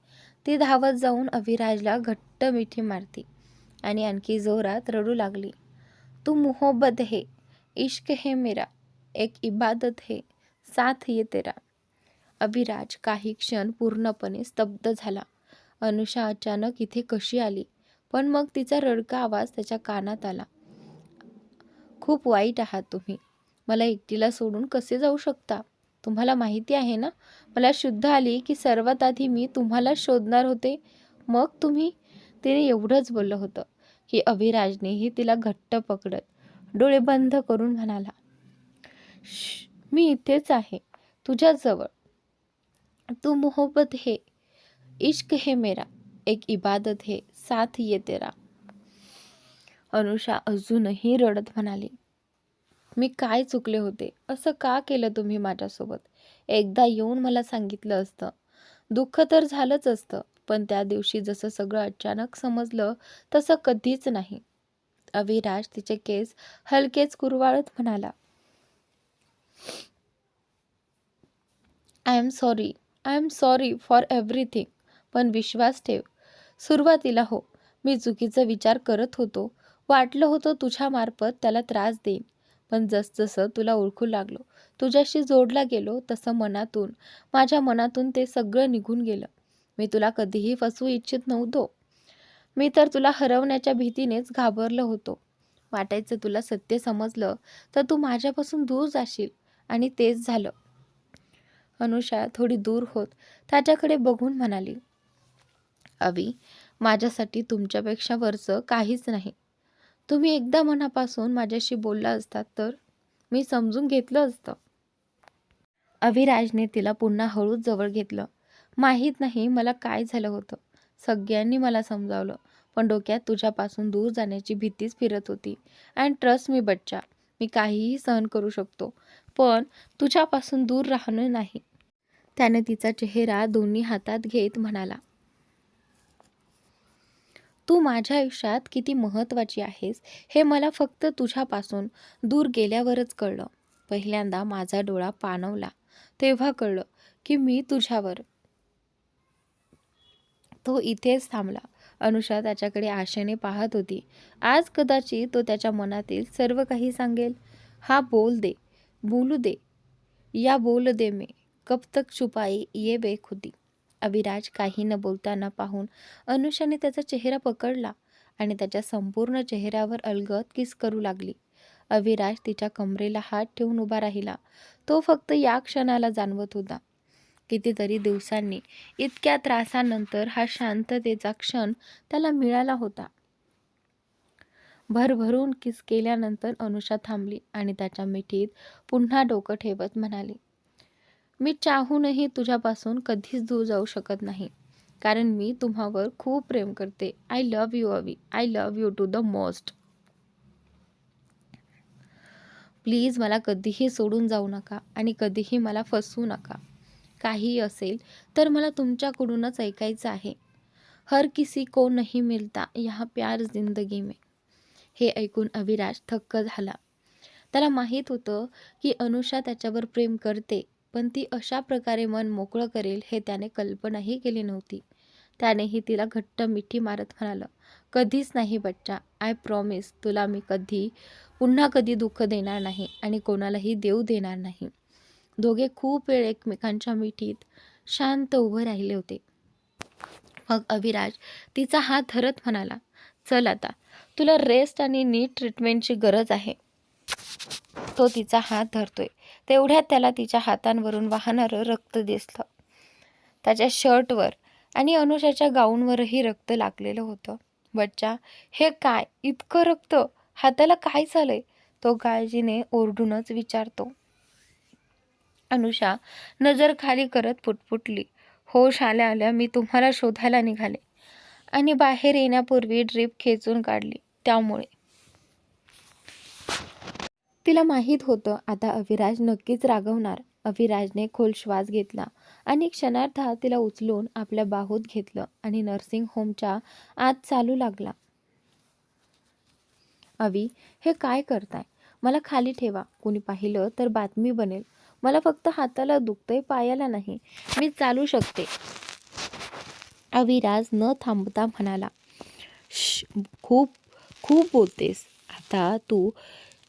ती धावत जाऊन अविराजला घट्ट मिठी मारती आणि आणखी जोरात रडू लागली. तू मोहब्बत है, इश्क है मेरा, एक इबादत है, साथ ये तेरा. अविराज काही क्षण पूर्णपणे स्तब्ध झाला. अनुषा अचानक इथे कशी आली? पण मग तिचा रडका आवाज त्याच्या कानात आला. खूप वाईट आहात तुम्ही. मला एकटीला सोडून कसे जाऊ शकता? तुम्हाला माहिती आहे ना, मला शुद्ध आली की सर्वात आधी मी तुम्हाला शोधणार होते. मग तुम्ही. तिने एवढंच बोललं होतं की अविराजनेही तिला घट्ट पकडत डोळे बंद करून म्हणाला, मी इथेच आहे, तुझ्याजवळ. तू मोहब्बत है, इश्क है मेरा, एक इबादत है, साथ ये तेरा. अनुषा अजूनही रडत म्हणाली, मी काय चुकले होते? असं का केलं तुम्ही माझ्यासोबत? एकदा येऊन मला सांगितलं असतं. दुःख तर झालंच असतं, पण त्या दिवशी जसं सगळं अचानक समजलं तसं कधीच नाही. अविराज तिचे केस हलकेच कुरवाळत म्हणाला, I am sorry for everything. पण विश्वास ठेव, सुरुवातीला हो, मी चुकीचा विचार करत होतो. वाटलं होतं तुझ्यामार्फत त्याला त्रास देईन. पण जसजसं तुला ओळखू लागलो, तुझ्याशी जोडला गेलो, तसं माझ्या मनातून ते सगळं निघून गेलं. मी तुला कधीही फसवू इच्छित नव्हतो. मी तर तुला हरवण्याच्या भीतीनेच घाबरलो होतो. वाटायचं तुला सत्य समजलं तर तू माझ्यापासून दूर जाशील, आणि तेच झालं. अनुषा थोडी दूर होत त्याच्याकडे बघून म्हणाली, अवी, माझ्यासाठी तुमच्यापेक्षा वरचं काहीच नाही. तुम्ही एकदा मनापासून माझ्याशी बोलला असतात तर मी समजून घेतलं असतं. अविराजने तिला पुन्हा हळूच जवळ घेतलं. माहीत नाही मला काय झालं होतं. सगळ्यांनी मला समजावलं, पण डोक्यात तुझ्यापासून दूर जाण्याची भीतीच फिरत होती. अँड ट्रस्ट मी बच्चा, मी काहीही सहन करू शकतो, पण तुझ्यापासून दूर राहणं नाही. त्याने तिचा चेहरा दोन्ही हातात घेत म्हणाला, तू माझ्या आयुष्यात किती महत्त्वाची आहेस हे मला फक्त तुझ्यापासून दूर गेल्यावरच कळलं. पहिल्यांदा माझा डोळा पाणवला तेव्हा कळलं की मी तुझ्यावर. तो इथेच थांबला. अनुषा त्याच्याकडे आशेने पाहत होती. आज कदाचित तो त्याच्या मनातील सर्व काही सांगेल. हा बोल दे, बोलू दे, या बोल दे में, कब तक छुपाई ये बेखुदी. अविराज काही न बोलताना पाहून अनुषाने त्याचा चेहरा पकडला आणि त्याच्या संपूर्ण चेहऱ्यावर अलगद किस करू लागली. अविराज तिच्या कमरेला हात ठेवून उभा राहिला. तो फक्त या क्षणाला जाणवत होता. कितीतरी दिवसांनी, इतक्या त्रासानंतर हा शांततेचा क्षण त्याला मिळाला होता. भरभरून किस केल्यानंतर अनुषा थांबली आणि त्याच्या मिठीत पुन्हा डोकं ठेवत म्हणाली, मी चाहूनही तुझ्यापासून कधीच दूर जाऊ शकत नाही, कारण मी तुम्हावर खूप प्रेम करते. I love you Avi, I love you to the most. Please मला कधीही सोडून जाऊ नका आणि कधीही मला फसवू नका. काहीही असेल तर मला तुमच्याकडूनच ऐकायचं आहे. हर किसी को नहीं मिलता यहाँ प्यार जिंदगी में. हे ऐकून अविराज थक्क झाला. त्याला माहीत होतं की अनुषा त्याच्यावर प्रेम करते, पण ती अशा प्रकारे मन मोकळं करेल हे त्याने कल्पनाही केली नव्हती. त्यानेही तिला घट्ट मिठी मारत म्हणालं, कधीच नाही बच्चा, आय प्रॉमिस, तुला मी पुन्हा कधी दुःख देणार नाही आणि कोणालाही देऊ देणार नाही. दोघे खूप वेळ एकमेकांच्या मिठीत शांत उभं राहिले होते. मग अविराज तिचा हात धरत म्हणाला, चल आता, तुला रेस्ट आणि नीट ट्रीटमेंटची गरज आहे. तो तिचा हात धरतोय तेवढ्यात त्याला तिच्या हातांवरून वाहणारं रक्त दिसलं. त्याच्या शर्टवर आणि अनुषाच्या गाऊनवरही रक्त लागलेलं होतं. बच्चा, हे काय, इतकं रक्त, हाताला काय झालंय? तो काळजीने ओरडूनच विचारतो. अनुषा नजर खाली करत पुटपुटली, होश आल्या आल्या मी तुम्हाला शोधायला निघाले आणि बाहेर येण्यापूर्वी ड्रीप खेचून काढली, त्यामुळे. तिला माहीत होतं आता अविराज नक्कीच रागवणार. अविराजने खोल श्वास घेतला आणि क्षणार्धात तिला उचलून आपल्या बाहूत घेतलं आणि नर्सिंग होमच्या आत चालू लागला. अवी, हे काय करताय? मला खाली ठेवा, कोणी पाहिलं तर बातमी बनेल. मला फक्त हाताला दुखतंय, पायाला नाही, मी चालू शकते. अविराज न थांबता म्हणाला, खूप खूप बोलतेस. आता तू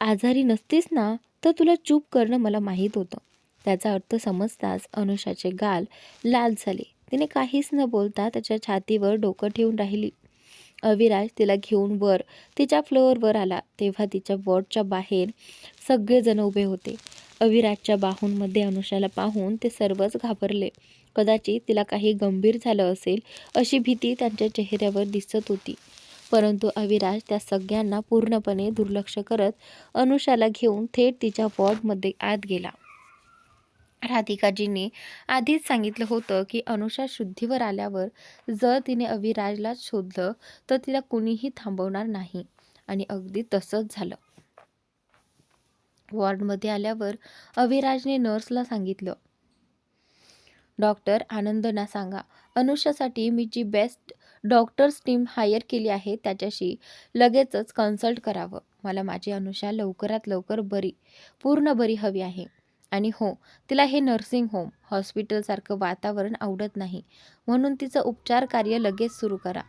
आजारी नसतीस ना, तर तुला चूप करणं मला माहीत होतं. त्याचा अर्थ समजताच अनुषाचे गाल लाल झाले. तिने काहीच न बोलता त्याच्या छातीवर डोकं ठेवून राहिली. अविराज तिला घेऊन तिच्या फ्लोअरवर आला तेव्हा तिच्या वॉर्डच्या बाहेर सगळेजण उभे होते. अविराजच्या बाहूंमध्ये अनुषाला पाहून ते सर्वच घाबरले. कदाचित तिला काही गंभीर झालं असेल अशी भीती त्यांच्या चेहऱ्यावर दिसत होती. परंतु अविराज त्या सगळ्यांना पूर्णपणे दुर्लक्ष करत अनुषाला घेऊन थेट तिच्या वॉर्डमध्ये आत गेला. राधिकाजींनी आधीच सांगितलं होतं की अनुषा शुद्धीवर आल्यावर जर तिने अविराजला शोधलं तर तिला कुणीही थांबवणार नाही आणि अगदी तसंच झालं. वॉर्डमध्ये आल्यावर अविराजने नर्सला सांगितलं, डॉक्टर आनंदना सांगा, अनुषासाठी मी जी बेस्ट डॉक्टर्स टीम हायर केली आहे त्याच्याशी लगेचच कन्सल्ट करावं. मला माझी अनुषा लवकरात लवकर पूर्ण बरी हवी आहे. आणि हो, तिला हे नर्सिंग होम हॉस्पिटलसारखं वातावरण आवडत नाही, म्हणून तिचं उपचार कार्य लगेच सुरू करा.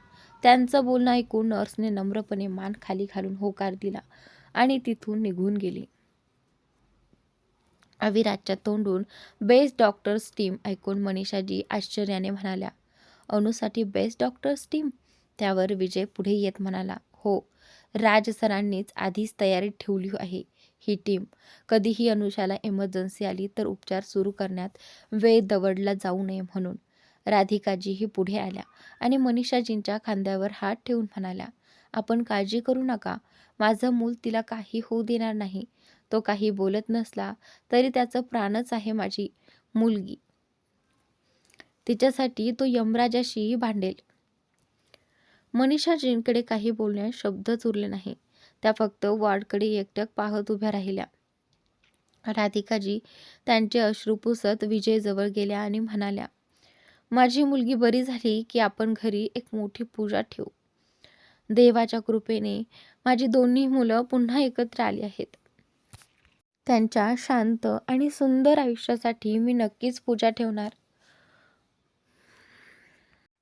त्यांचं बोलणं ऐकून नर्सने नम्रपणे मान खाली घालून होकार दिला आणि तिथून निघून गेली. अविराजच्या तोंडून बेस्ट डॉक्टर्स टीम ऐकून मनीषाजी आश्चर्याने म्हणाल्या, अनुसाठी बेस्ट डॉक्टर्स टीम? त्यावर विजय पुढे येत म्हणाला, हो, राज सरांनीच आधीच तयारीत ठेवली आहे ही टीम. कधीही अनुषाला इमर्जन्सी आली तर उपचार सुरू करण्यात वेळ दवडला जाऊ नये म्हणून. राधिकाजीही पुढे आल्या आणि मनीषाजींच्या खांद्यावर हात ठेवून म्हणाल्या, आपण काळजी करू नका, माझं मूल तिला काही होऊ देणार नाही. तो काही बोलत नसला तरी त्याचं प्राणच आहे माझी मुलगी. तिच्यासाठी तो यमराजाशीही भांडेल. मनीषाजींकडे काही बोलण्यास शब्दच उरले नाही. त्या फक्त वॉर्डकडे एकटक पाहत उभ्या राहिल्या. राधिकाजी त्यांचे अश्रू पुसत विजयजवळ गेल्या आणि म्हणाल्या, माझी मुलगी बरी झाली की आपण घरी एक मोठी पूजा ठेवू. देवाच्या कृपेने माझी दोन्ही मुलं पुन्हा एकत्र आली आहेत. त्यांच्या शांत आणि सुंदर आयुष्यासाठी मी नक्कीच पूजा ठेवणार.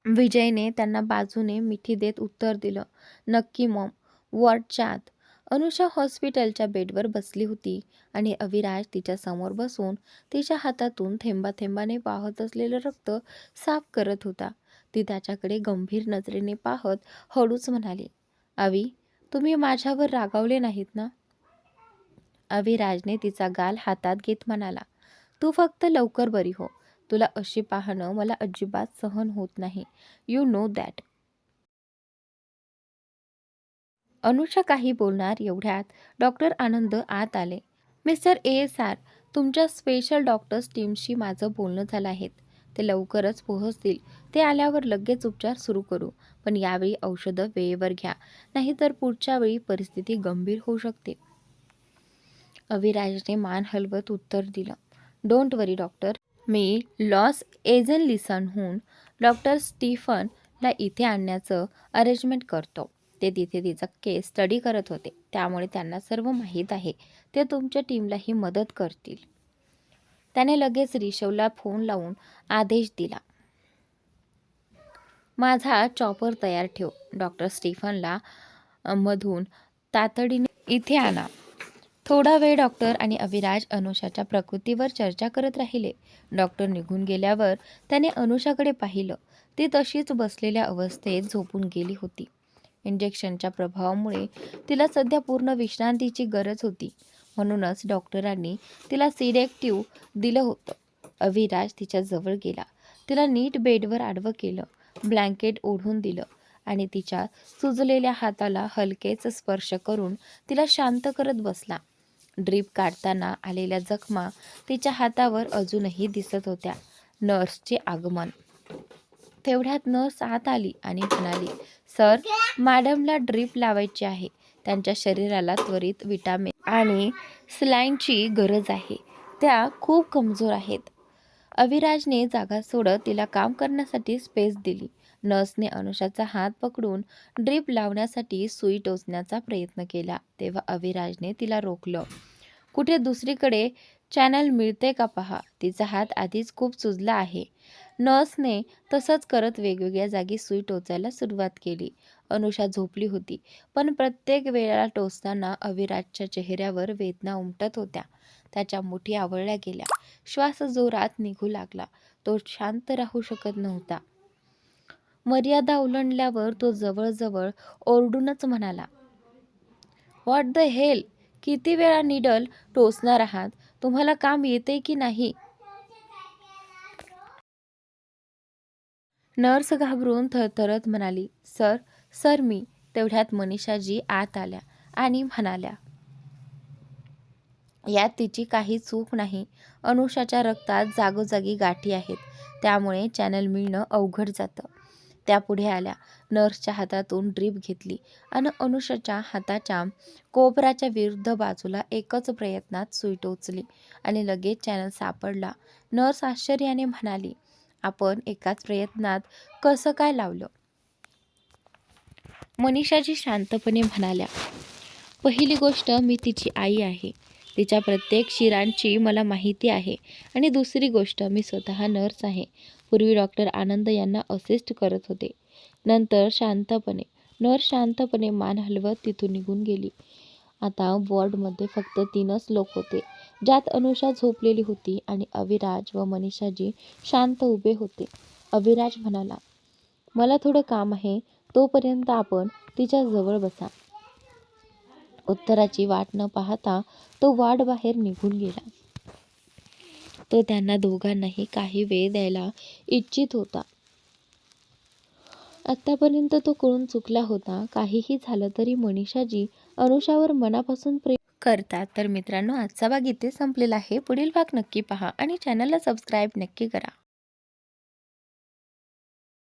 विजयने त्यांना बाजूने मिठी देत उत्तर दिलं, नक्की मॉम. वॉर्डच्या आत अनुषा हॉस्पिटलच्या बेडवर बसली होती आणि अविराज तिच्या समोर बसून तिच्या हातातून थेंबाथेंबाने वाहत असलेलं रक्त साफ करत होता. ती त्याच्याकडे गंभीर नजरेने पाहत हळूच म्हणाली, अवी, तुम्ही माझ्यावर रागावले नाहीत ना? अविराजने तिचा गाल हातात घेत म्हणाला, तू फक्त लवकर बरी हो. तुला अशी पाहणं मला अजिबात सहन होत नाही. You know that. अनुषा काही बोलणार एवढ्यात डॉक्टर आनंद आत आले. मिस्टर ASR, तुमच्या स्पेशल डॉक्टर्स टीमशी माझं बोलणं झालं आहे. ते लवकरच पोहोचतील. ते आल्यावर लगेच उपचार सुरू करू. पण यावेळी औषधं वेळेवर घ्या, नाहीतर पुढच्या वेळी परिस्थिती गंभीर होऊ शकते. अविराजने मान हलवत उत्तर दिलं. डोंट वरी डॉक्टर, मी लॉस एंजेलिसहून डॉक्टर स्टीफनला इथे आणण्याचं अरेंजमेंट करतो. ते तिथे तिचा केस स्टडी करत होते, त्यामुळे त्यांना सर्व माहीत आहे. ते तुमच्या टीमलाही मदत करतील. त्याने लगेच ऋषभला फोन लावून आदेश दिला. माझा चॉपर तयार ठेव. डॉक्टर स्टीफनला मधून तातडीने इथे आणा. थोडा वेळ डॉक्टर आणि अविराज अनुषाच्या प्रकृतीवर चर्चा करत राहिले. डॉक्टर निघून गेल्यावर त्याने अनुषाकडे पाहिलं. ती तशीच बसलेल्या अवस्थेत झोपून गेली होती. इंजेक्शनच्या प्रभावामुळे तिला सध्या पूर्ण विश्रांतीची गरज होती. म्हणूनच डॉक्टरांनी तिला सिडेक्टिव्ह दिलं होतं. अविराज तिच्या जवळ गेला. तिला नीट बेडवर आडवं केलं, ब्लँकेट ओढून दिलं आणि तिच्या सुजलेल्या हाताला हलकेच स्पर्श करून तिला शांत करत बसला. ड्रीप काढताना आलेल्या जखमा तिच्या हातावर अजूनही दिसत होत्या. नर्सचे आगमन. तेवढ्यात नर्स आत आली आणि म्हणाली, सर, मॅडमला ड्रीप लावायची आहे. त्यांच्या शरीराला त्वरित विटामिन आणि सलाईनची गरज आहे. त्या खूप कमजोर आहेत. अविराजने जागा सोडत तिला काम करण्यासाठी स्पेस दिली. नर्सने अनुषाचा हात पकडून ड्रीप लावण्यासाठी सुई टोचण्याचा प्रयत्न केला. तेव्हा अविराजने तिला रोखलं. कुठे दुसरीकडे चॅनल मिळते का पहा. तिचा हात आधीच खूप सुजला आहे. नर्सने तसंच करत वेगवेगळ्या जागी सुई टोचायला सुरुवात केली. अनुषा झोपली होती, पण प्रत्येक वेळेला टोचताना अविराजच्या चेहऱ्यावर वेदना उमटत होत्या. त्याच्या मुठी आवळल्या गेल्या. श्वास जोरात निघू लागला. तो शांत राहू शकत नव्हता. मर्यादा ओलांडल्यावर तो जवळजवळ ओरडूनच म्हणाला, व्हॉट द हेल, किती वेळा निडल टोचणार आहात? तुम्हाला काम येते की नाही? नर्स घाबरून थरथरत म्हणाली, सर सर मी. तेवढ्यात मनीषाजी आत आल्या आणि म्हणाल्या, यात तिची काही चूक नाही. अनुषाच्या रक्तात जागोजागी गाठी आहेत, त्यामुळे चॅनल मिळणं अवघड जातं. त्या पुढे आल्या. नर्सच्या हातातून ड्रीप घेतली आणि अनुषाच्या हाताच्या कोपराच्या विरुद्ध बाजूला एकच प्रयत्नात सुई टोचली आणि लगेच चॅनल सापडला. नर्स आश्चर्याने म्हणाली, आपण एकाच प्रयत्नात कसं काय लावलं? मनीषाजी शांतपणे म्हणाल्या, पहिली गोष्ट, मी तिची आई आहे. तिच्या प्रत्येक शिरांची मला माहिती आहे. आणि दुसरी गोष्ट, मी स्वतः नर्स आहे. पूर्वी डॉक्टर आनंद यांना असिस्ट करत होते. नंतर नर्स शांतपणे मान हलवत तिथून निघून गेली. आता वॉर्डमध्ये फक्त 3च लोक होते, ज्यात अनुषा झोपलेली होती आणि अविराज व मनीषाजी शांत उभे होते. अविराज म्हणाला, मला थोडं काम आहे, तोपर्यंत आपण तिच्या जवळ बसा. उत्तराची वाट न पाहता तो वॉर्ड बाहेर निघून गेला. तो त्यांना दोघांनाही काही वेळ द्यायला इच्छित होता. आत्तापर्यंत तो करून चुकला होता. काहीही झालं तरी मनीषाजी अनुषावर मनापासून प्रेम करतात. तर मित्रांनो, आजचा भाग इथे संपलेला आहे. पुढील भाग नक्की पहा आणि चॅनलला सबस्क्राईब नक्की करा.